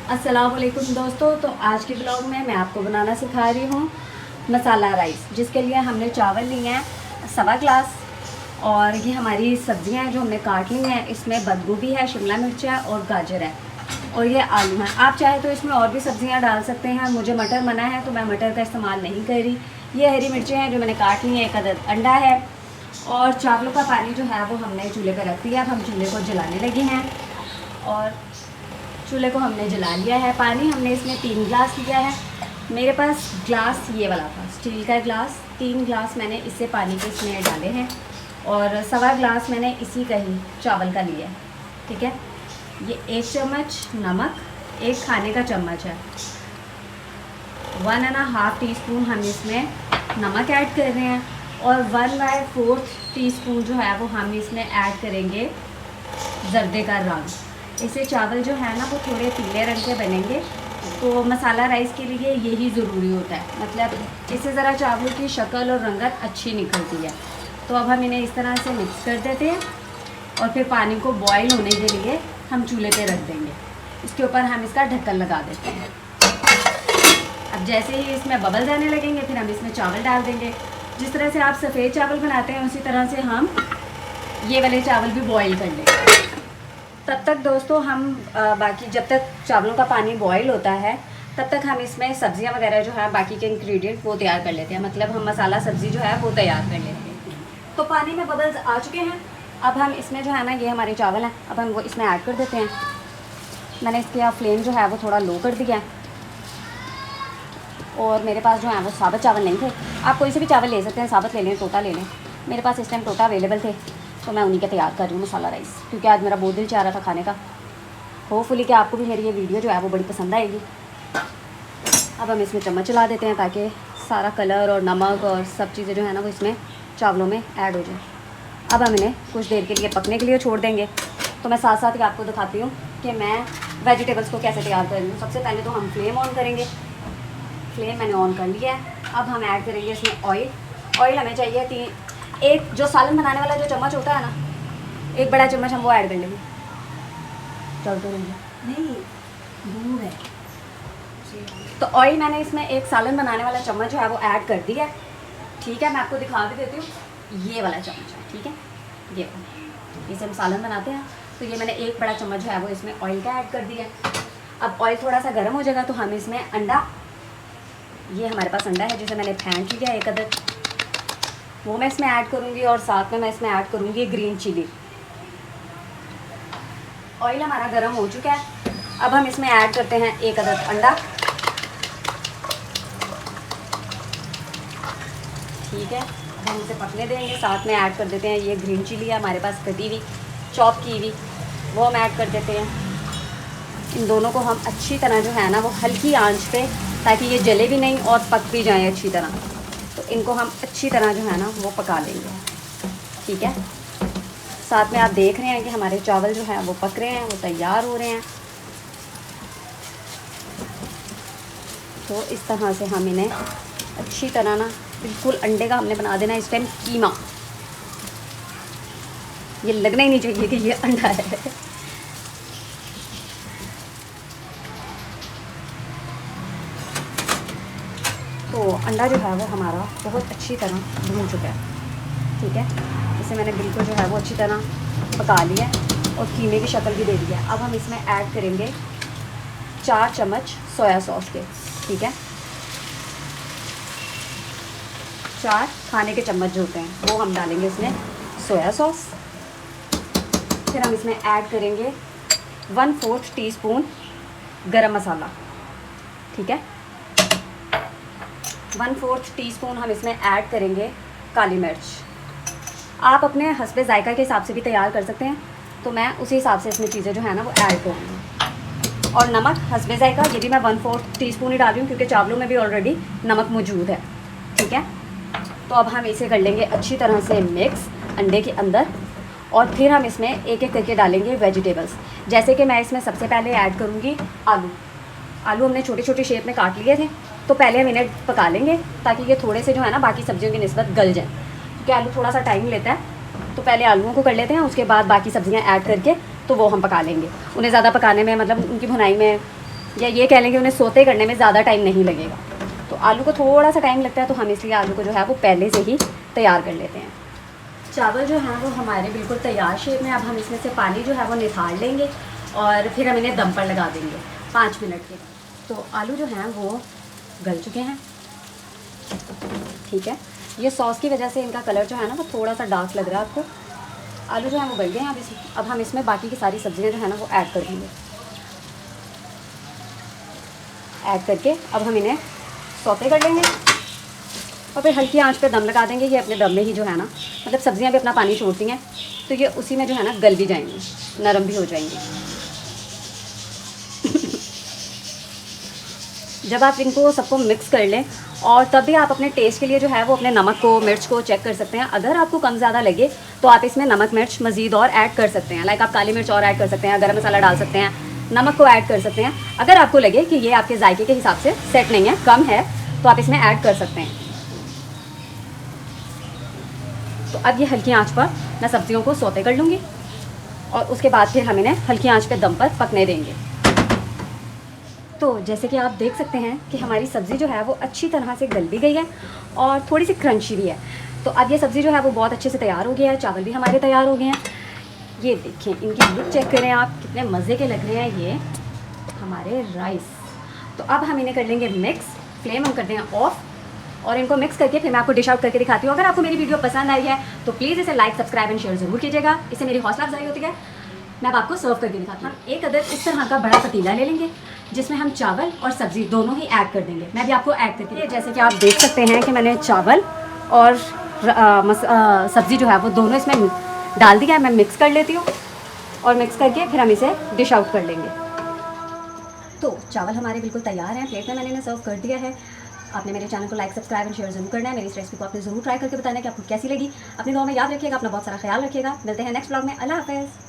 अस्सलाम वालेकुम दोस्तों। तो आज के ब्लॉग में मैं आपको बनाना सिखा रही हूँ मसाला राइस, जिसके लिए हमने चावल लिए हैं 1.25 गिलास। और ये हमारी सब्जियां हैं जो हमने काट ली हैं। इसमें बंद गोभी है, शिमला मिर्च है और गाजर है और ये आलू है। आप चाहे तो इसमें और भी सब्जियां डाल सकते हैं। मुझे मटर मना है तो मैं मटर का इस्तेमाल नहीं कर रही। ये हरी मिर्चें हैं जो मैंने काट ली हैं, 1 अदद अंडा है और चावलों का पानी जो है वो हमने चूल्हे पर रख दिया। अब हम चूल्हे को जलाने लगे हैं और चूल्हे को हमने जला लिया है। पानी हमने इसमें 3 गिलास लिया है। मेरे पास ग्लास ये वाला था, स्टील का गिलास। 3 गिलास मैंने इससे पानी के इसमें डाले हैं और 1.25 गिलास मैंने इसी का ही चावल का लिया है। ठीक है, ये 1 चम्मच नमक, 1 खाने का चम्मच है। 1.5 टीस्पून हम इसमें नमक ऐड कर रहे हैं और 1/4 टीस्पून जो है वो हम इसमें ऐड करेंगे जर्दे का रंग। इससे चावल जो है ना वो थोड़े पीले रंग के बनेंगे। तो मसाला राइस के लिए यही ज़रूरी होता है, मतलब इससे ज़रा चावल की शक्ल और रंगत अच्छी निकलती है। तो अब हम इन्हें इस तरह से मिक्स कर देते हैं और फिर पानी को बॉईल होने के लिए हम चूल्हे पे रख देंगे। इसके ऊपर हम इसका ढक्कन लगा देते हैं। अब जैसे ही इसमें बबल जाने लगेंगे फिर हम इसमें चावल डाल देंगे। जिस तरह से आप सफ़ेद चावल बनाते हैं उसी तरह से हम ये वाले चावल भी बॉईल कर लेंगे। तब तक दोस्तों हम बाकी जब तक चावलों का पानी बॉईल होता है तब तक हम इसमें सब्जियां वगैरह जो है बाकी के इंग्रेडिएंट वो तैयार कर लेते हैं। मतलब हम मसाला सब्ज़ी जो है वो तैयार कर लेते हैं। तो पानी में बबल्स आ चुके हैं। अब हम इसमें जो है ना, ये हमारे चावल हैं, अब हम वो इसमें ऐड कर देते हैं। मैंने इसके फ्लेम जो है वो थोड़ा लो कर दिया है और मेरे पास जो है वो साबुत चावल नहीं थे। आप कोई से भी चावल ले सकते हैं, साबुत ले लें, टोटा ले लें। मेरे पास इस टाइम टोटा अवेलेबल थे तो मैं उन्हीं का तैयार कर रही हूँ मसाला राइस, क्योंकि आज मेरा बहुत दिल चाह रहा था खाने का। होपफुली कि आपको भी मेरी ये वीडियो जो है वो बड़ी पसंद आएगी। अब हम इसमें चम्मच चला देते हैं ताकि सारा कलर और नमक और सब चीज़ें जो है ना वो इसमें चावलों में ऐड हो जाए। अब हम इन्हें कुछ देर के लिए पकने के लिए छोड़ देंगे। तो मैं साथ साथ ही आपको दिखाती हूँ कि मैं वेजिटेबल्स को कैसे तैयार कर रही हूँ। सबसे पहले तो हम फ्लेम ऑन करेंगे। फ्लेम मैंने ऑन कर लिया है। अब हम ऐड करेंगे इसमें ऑयल। ऑयल हमें चाहिए एक जो सालन बनाने वाला जो चम्मच होता है ना, 1 बड़ा चम्मच हम वो ऐड कर लेंगे। चलते रहेंगे, नहीं दूर है। तो ऑयल मैंने इसमें एक सालन बनाने वाला चम्मच जो है वो ऐड कर दिया है। ठीक है, मैं आपको दिखा भी देती हूँ। ये वाला चम्मच है, ठीक है, ये इसे हम सालन बनाते हैं। तो ये मैंने 1 बड़ा चम्मच जो है वो इसमें ऑयल का ऐड कर दिया है। अब ऑयल थोड़ा सा गर्म हो जाएगा तो हम इसमें अंडा, ये हमारे पास अंडा है जिसे मैंने फेंट लिया 1 अदद, वो मैं इसमें ऐड करूँगी और साथ में मैं इसमें ऐड करूँगी ग्रीन चिली। ऑयल हमारा गर्म हो चुका है। अब हम इसमें ऐड करते हैं 1 अदद अंडा। ठीक है, अब हम इसे पकने देंगे। साथ में ऐड कर देते हैं ये ग्रीन चिली है हमारे पास कटी हुई, चॉप की हुई, वो हम ऐड कर देते हैं। इन दोनों को हम अच्छी तरह जो है ना वो हल्की आंच पे, ताकि ये जले भी नहीं और पक भी जाएँ अच्छी तरह। तो इनको हम अच्छी तरह जो है ना वो पका लेंगे। ठीक है, साथ में आप देख रहे हैं कि हमारे चावल जो है वो पक रहे हैं, वो तैयार हो रहे हैं। तो इस तरह से हम इन्हें अच्छी तरह ना, बिल्कुल अंडे का हमने बना देना इस टाइम कीमा। ये लगना ही नहीं चाहिए कि ये अंडा है। तो अंडा जो है वो हमारा बहुत अच्छी तरह भून चुका है। ठीक है, इसे मैंने बिल्कुल जो है वो अच्छी तरह पका लिया है और कीमे की शक्ल भी दे दी है। अब हम इसमें ऐड करेंगे 4 चम्मच सोया सॉस के। ठीक है, 4 खाने के चम्मच जो होते हैं वो हम डालेंगे इसमें सोया सॉस। फिर हम इसमें ऐड करेंगे 1/4 टीस्पून गरम मसाला। ठीक है, 1/4 टीस्पून हम इसमें ऐड करेंगे काली मिर्च। आप अपने हस्बे जायका के हिसाब से भी तैयार कर सकते हैं, तो मैं उसी हिसाब से इसमें चीज़ें जो है ना वो ऐड करूँगी। और नमक हस्बे जायका, ये भी मैं 1/4 टीस्पून ही डाल रही हूँ क्योंकि चावलों में भी ऑलरेडी नमक मौजूद है। ठीक है, तो अब हम इसे कर लेंगे अच्छी तरह से मिक्स अंडे के अंदर और फिर हम इसमें एक एक करके डालेंगे वेजिटेबल्स। जैसे कि मैं इसमें सबसे पहले ऐड करूँगी आलू। आलू हमने छोटे छोटे शेप में काट लिए थे, तो पहले हम इन्हें पका लेंगे ताकि ये थोड़े से जो है ना बाकी सब्जियों की निस्बत गल जाए, क्योंकि आलू थोड़ा सा टाइम लेता है। तो पहले आलूओं को कर लेते हैं, उसके बाद बाकी सब्जियां ऐड करके तो वो हम पका लेंगे। उन्हें ज़्यादा पकाने में, मतलब उनकी भुनाई में या ये कह लें कि उन्हें सोते करने में ज़्यादा टाइम नहीं लगेगा। तो आलू को थोड़ा सा टाइम लगता है, तो हम इसलिए आलू को जो है वो पहले से ही तैयार कर लेते हैं। चावल जो हैं वो हमारे बिल्कुल तैयार शेप में। अब हम इसमें से पानी जो है वो निकाल लेंगे और फिर हम इन्हें दम पर लगा देंगे 5 मिनट के। तो आलू जो हैं वो गल चुके हैं, ठीक है। ये सॉस की वजह से इनका कलर जो है ना वो थोड़ा सा डार्क लग रहा है आपको। आलू जो है वो गल गए हैं। अब हम इसमें बाकी की सारी सब्जियां जो है ना वो ऐड कर देंगे। ऐड करके अब हम इन्हें सौते कर लेंगे और फिर हल्की आंच पे दम लगा देंगे। ये अपने दम में ही जो है ना, मतलब सब्जियां भी अपना पानी छोड़ती हैं, तो ये उसी में जो है ना गल भी जाएंगी, नरम भी हो जाएंगी। जब आप इनको सबको मिक्स कर लें, और तब भी आप अपने टेस्ट के लिए जो है वो अपने नमक को, मिर्च को चेक कर सकते हैं। अगर आपको कम ज़्यादा लगे तो आप इसमें नमक मिर्च मज़ीद और ऐड कर सकते हैं। लाइक आप काली मिर्च और ऐड कर सकते हैं, गरम मसाला डाल सकते हैं, नमक को ऐड कर सकते हैं। अगर आपको लगे कि ये आपके जायके के हिसाब से सेट नहीं है, कम है, तो आप इसमें ऐड कर सकते हैं। तो अब ये हल्की आंच पर मैं सब्जियों को सौते कर लूँगी और उसके बाद फिर हम इन्हें हल्की आंच पे दम पर पकने देंगे। तो जैसे कि आप देख सकते हैं कि हमारी सब्ज़ी जो है वो अच्छी तरह से गल भी गई है और थोड़ी सी क्रंची भी है। तो अब ये सब्ज़ी जो है वो बहुत अच्छे से तैयार हो गया है। चावल भी हमारे तैयार हो गए हैं। ये देखिए, इनकी लुक चेक करें आप, कितने मज़े के लग रहे हैं ये हमारे राइस। तो अब हम इन्हें कर लेंगे मिक्स। फ्लेम हम कर दें ऑफ और इनको मिक्स करके फिर मैं आपको डिश आउट करके दिखाती हूँ। अगर आपको मेरी वीडियो पसंद आई है तो प्लीज़ इसे लाइक, सब्सक्राइब एंड शेयर ज़रूर कीजिएगा। इससे मेरी हौसला अफजाई होती है। मैं अब आपको सर्व करके दिखाती हूँ। हम एक अदर इस तरह का बड़ा पतीला ले लेंगे जिसमें हम चावल और सब्ज़ी दोनों ही ऐड कर देंगे। मैं भी आपको ऐड करके, जैसे कि आप देख सकते हैं कि मैंने चावल और सब्ज़ी जो है वो दोनों इसमें डाल दिया है। मैं मिक्स कर लेती हूँ और मिक्स करके फिर हम इसे डिश आउट कर लेंगे। तो चावल हमारे बिल्कुल तैयार हैं। प्लेट में मैंने इन्हें सर्व कर दिया है। आपने मेरे चैनल को लाइक, सब्सक्राइब एंड शेयर जरूर करना है। मेरी इस रेसिपी को आपने ज़रूर ट्राई करके बताना है कि आपको कैसी लगी। अपनी दुआ में याद रखिएगा, अपना बहुत सारा ख्याल रखिएगा। मिलते हैं नेक्स्ट ब्लॉग में। अल्लाह हाफ़िज़।